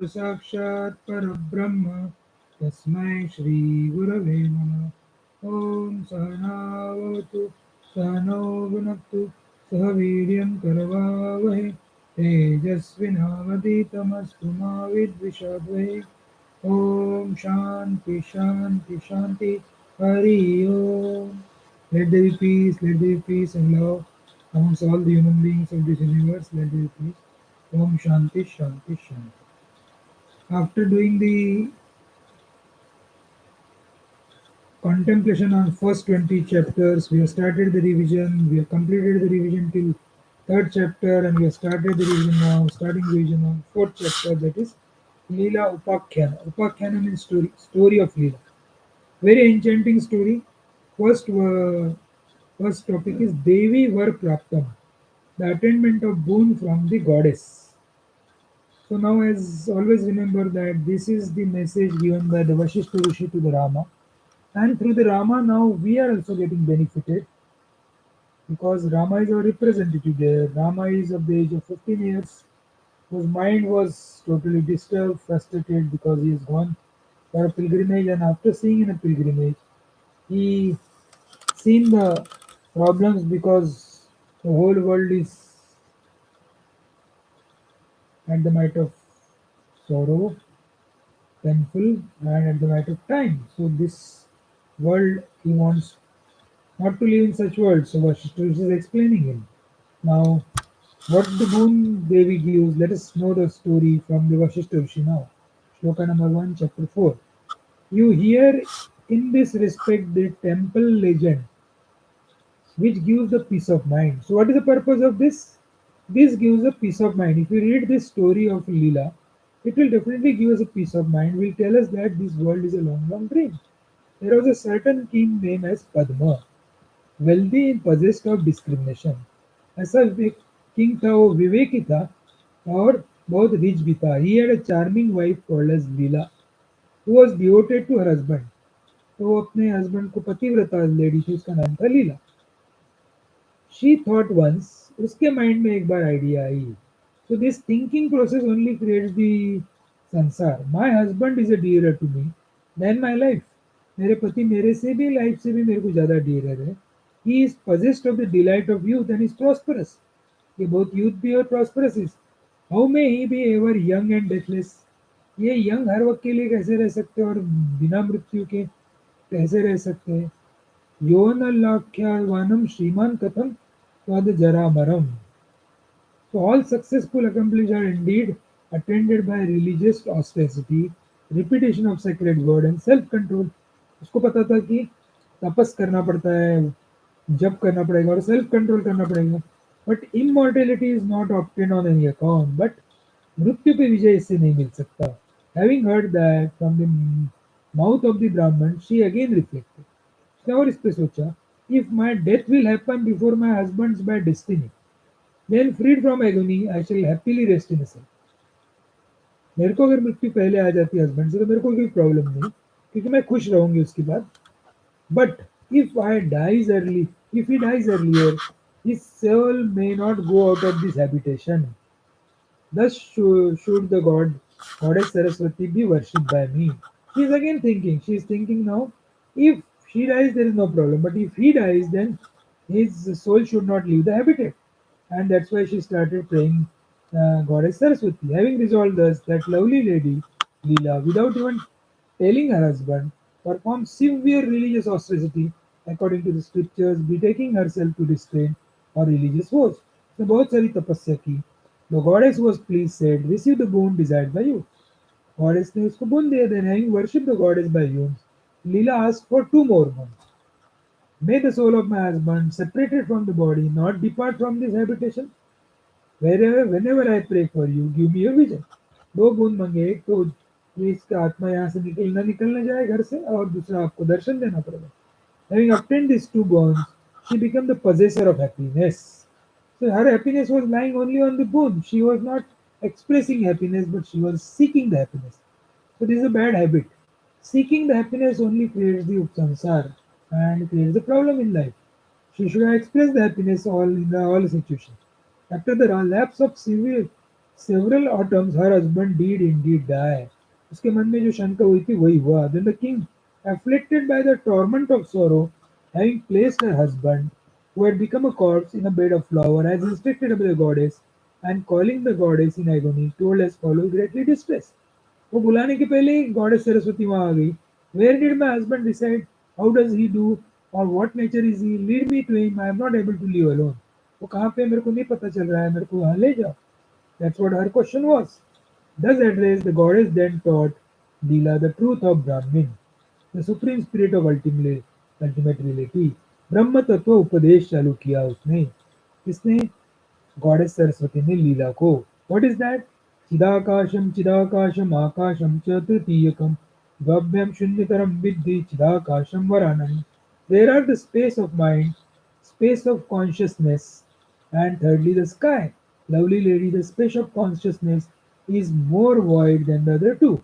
साक्षात् परब्रह्म तस्मै श्रीगुरवे नमः। ॐ सहनावतु सहनौ भुनक्तु सह वीर्यं करवावहै तेजस्विनावधीतमस्तु मा विद्विषावहै। Om Shanti Shanti Shanti Hari Om. Let there be peace, let there be peace and love amongst all the human beings of this universe. Let there be peace. Om Shanti Shanti Shanti. After doing the contemplation on first 20 chapters, we have started the revision. We have completed the revision till third chapter, and we have started the revision now. Starting revision on fourth chapter, that is Leela Upakhyan. Upakhyan means story of Leela. Very enchanting story. First, first topic is Devi Var Praptam, the attainment of boon from the goddess. So now, as always, remember that this is the message given by the Vasishtha Rishi to the Rama, and through the Rama, now we are also getting benefited because Rama is our representative there. Rama is of the age of 15 years, whose mind was totally disturbed, frustrated because he has gone for a pilgrimage, and after seeing in a pilgrimage, he seen the problems because the whole world is at the might of sorrow, painful, and at the might of time. So this world he wants not to live in such world. So Vasishtha is explaining him. Now what the boon Devi gives, let us know the story from the Vasishtha Rishi now. Shloka number 1, chapter 4. You hear in this respect the temple legend which gives the peace of mind. So, what is the purpose of this? This gives a peace of mind. If we read this story of Leela, it will definitely give us a peace of mind. Will tell us that this world is a long, long dream. There was a certain king named as Padma, wealthy and possessed of discrimination. ऐसा king था वो विवेकी था और बहुत rich भी था. He had a charming wife called as Leela, who was devoted to her husband. तो वो अपने husband को पतिव्रता लेडी थी, उसका नाम था लीला. She thought once, उसके माइंड में एक बार आइडिया आई. So this thinking process only creates the संसार. My husband is a dearer to me than my life. मेरे पति मेरे से भी लाइफ से भी मेरे को ज़्यादा dearer है. He is possessed of the delight of youth and is prosperous. ये बहुत youth भी और prosperous is. How may he be ever young and deathless? ये young हर वक्त के लिए कैसे रह सकते हैं और बिना मृत्यु के कैसे रह सकते हैं? यौनलाख्यावानं श्रीमान कथम त्वदजरामरम्. So all successful accomplishments are indeed attended by religious austerity, repetition of sacred word and self-control. उसको पता था कि तपस करना पड़ता है, जप करना पड़ेगा और सेल्फ कंट्रोल करना पड़ेगा. But immortality is not obtain on any account. But मृत्यु पे विजय इससे नहीं मिल सकता. Having heard that from the mouth of the Brahman, she again reflected. और इस पे सोचा, if my death will happen before my husband's by destiny, then freed from agony, I shall happily rest in a cell. मेरे को अगर मृत्यु पहले आ जाती है हस्बैंड से तो मेरे को कोई प्रॉब्लम नहीं, क्योंकि मैं खुश रहूंगी उसके बाद. But if I dies early, if he dies earlier, his soul may not go out of this habitation. Thus should the goddess Saraswati be worshipped by me. She is again thinking. She is thinking now, if she dies, there is no problem. But if he dies, then his soul should not leave the habitat. And that's why she started praying goddess Saraswati. Having resolved thus, that lovely lady, Leela, without even telling her husband, performed severe religious austerity according to the scriptures, betaking herself to restraint or religious vows. So बहुत सारी तपस्या की. The goddess was pleased, said, receive the boon desired by you. Goddess ने उसको boon दिया. Then having worshipped the goddess by you, Leela asked for two more boons. May the soul of my husband, separated from the body, not depart from this habitation. Whenever I pray for you, give me a vision. दो boon मांगे. एक तो ये इसका आत्मा यहाँ से निकलने जाए घर से, और दूसरा आपको दर्शन देना पड़ेगा. Having obtained these two boons, she became the possessor of happiness. So her happiness was lying only on the boon. She was not expressing happiness, but she was seeking the happiness. So this is a bad habit. Seeking the happiness only creates the samsara and creates the problem in life. She should have expressed the happiness all in all situations. After the lapse of Several autumns her husband did indeed die. उसके मन में जो शंका हुई थी वही हुआ. Then the king, afflicted by the torment of sorrow, having placed her husband, who had become a corpse in a bed of flower, as instructed by the goddess, and calling the goddess in agony, told as follows, greatly distressed. वो बुलाने के पहले ही goddess Saraswati वहां आ गई. Where did my husband reside? How does he do? Or what nature is he? Lead me to him. I am not able to live alone. वो कहाँ पे मेरे को नहीं पता चल रहा है, मेरे को वहां ले जाओ. That's what her question was. Thus addressed, the goddess then taught Leela the truth of Brahmin, the supreme spirit of ultimate reality. ब्रह्म तत्व उपदेश चालू किया उसने. किसने? गॉडेस सरस्वती ने लीला को. What is that? चिदाकाशम आकाशम च तृतीयकम गव्यम शून्यतरम विद्धि चिदाकाशम वरानम. There are the space of mind, space of consciousness, and thirdly the sky. Lovely lady, the space of consciousness is more void than the other two.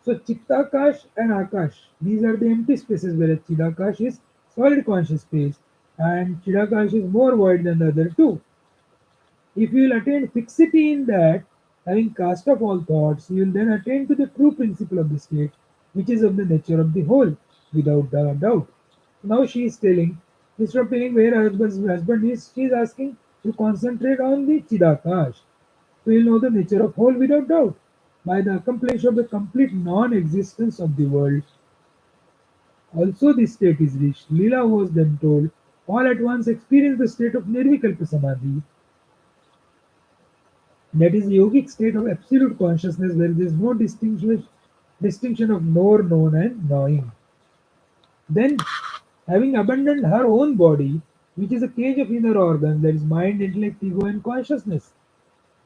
So Chittakash and Akash, these are the empty spaces, whereas Chidakash is solid conscious space and Chidakash is more void than the other two. If you will attain fixity in that, having cast off all thoughts, you will then attain to the true principle of the state, which is of the nature of the whole, without doubt. Now she is telling, instead of telling where her husband is, she is asking to concentrate on the Chidakash. So you will know the nature of whole without doubt. By the accomplishment of the complete non-existence of the world, also this state is reached. Leela was then told, all at once experience the state of Nirvikalpa Samadhi, that is the yogic state of absolute consciousness where there is no distinction of knower, known and knowing. Then, having abandoned her own body, which is a cage of inner organs, that is mind, intellect, ego and consciousness,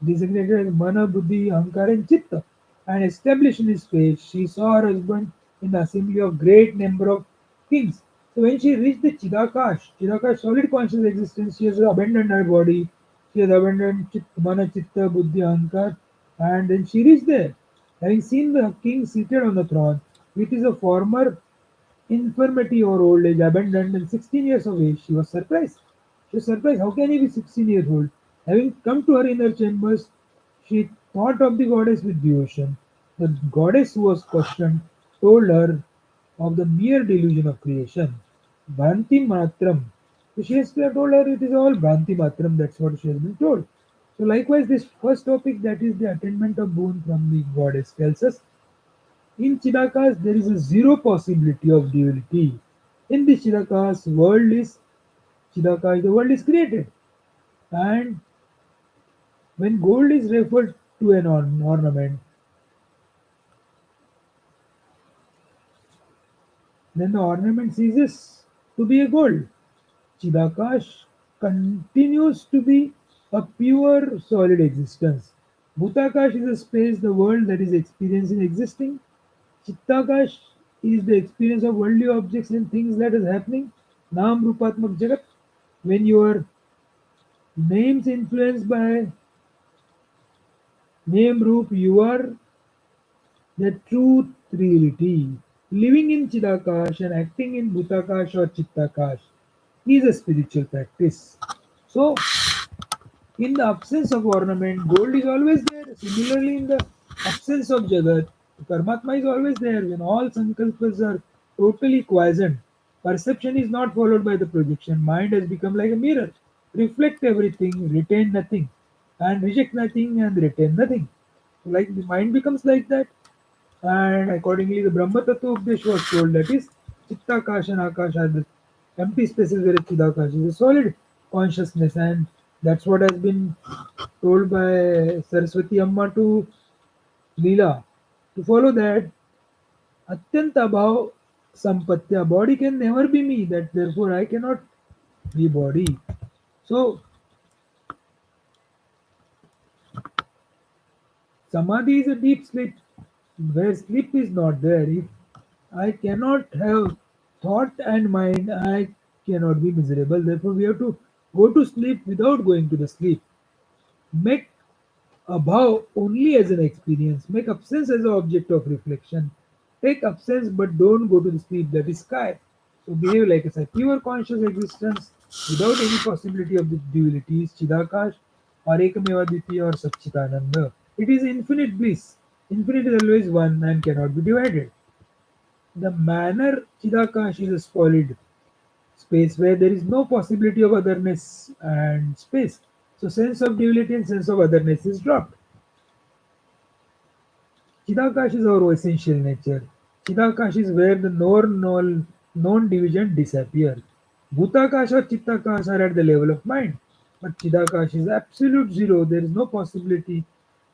designated as mana, buddhi, ahankara and chitta, and established in his face, she saw her husband in the assembly of great number of kings. So when she reached the Chidakash, solid conscious existence, she has abandoned her body, she has abandoned mana, chitta, buddhi, ahankar, and then she reached there. Having seen the king seated on the throne, which is a former infirmity or old age, abandoned and 16 years of age, she was surprised. She was surprised, how can he be 16 years old? Having come to her inner chambers, she thought of the goddess with devotion. The goddess who was questioned told her of the mere delusion of creation. Bhanti Matram. So she has told her it is all Bhanti Matram, that's what she has been told. So likewise, this first topic, that is the attainment of boon from the goddess, tells us in Chidakas there is a zero possibility of duality. In the Chidakas, the world is created. And when gold is referred to an ornament, then the ornament ceases to be a gold. Chidakash continues to be a pure solid existence. Bhutakash is a space, the world that is experiencing existing. Chittakash is the experience of worldly objects and things that is happening. Nam Rupatmak Jagat, when your names influenced by name Roop, you are the truth reality. Living in Chidakash and acting in Bhutakash or Chittakash is a spiritual practice. So, in the absence of ornament, gold is always there. Similarly, in the absence of Jagat, Paramatma is always there. When all sankalpas are totally quiescent, perception is not followed by the projection. Mind has become like a mirror. Reflect everything, retain nothing, and reject nothing and retain nothing. So like the mind becomes like that, and accordingly the Brahma Tattva Upadesh was told, that is Chitta Akash and Akash are the empty spaces where Chidakash is a solid consciousness, and that's what has been told by Saraswati Amma to Leela. To follow that, Atyanta Bhav Sampatya, body can never be me, that therefore I cannot be body. So Samadhi is a deep sleep where sleep is not there. If I cannot have thought and mind, I cannot be miserable. Therefore, we have to go to sleep without going to the sleep. Make abhau only as an experience. Make absence as an object of reflection. Take absence but don't go to the sleep, that is sky. So behave like a pure conscious existence without any possibility of the dualities, Chidakash or Ekameva Dvitiya or Satchitananda. It is infinite bliss. Infinite is always one and cannot be divided. The manner Chidakash is a solid space where there is no possibility of otherness and space. So sense of duality and sense of otherness is dropped. Chidakash is our essential nature. Chidakash is where the non-division disappear. Bhutakash or Chittakash are at the level of mind. But Chidakash is absolute zero. There is no possibility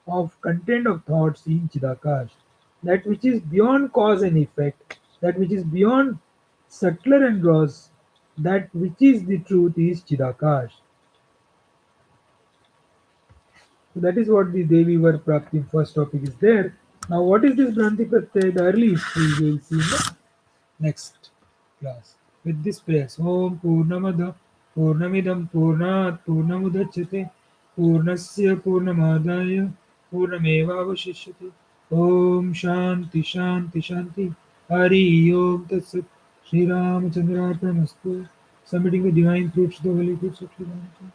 of content of thoughts in Chidakash. That which is beyond cause and effect, that which is beyond subtler and gross, that which is the truth is Chidakash. So that is what the Devi Var Prapti first topic is there. Now what is this Bhranti Pratyay? The early history we will see in the next class. With this prayers. Om Purnamada Purnamidam Purnat Purnamudachyate Purnasya Purnamadaya Purnameva Vashishyate Om Shanti Shanti Shanti Hari Om Tat Sat Shri Ramachandrarpanastu. Submitting the divine fruits, the holy fruits of Sri Ramachandra.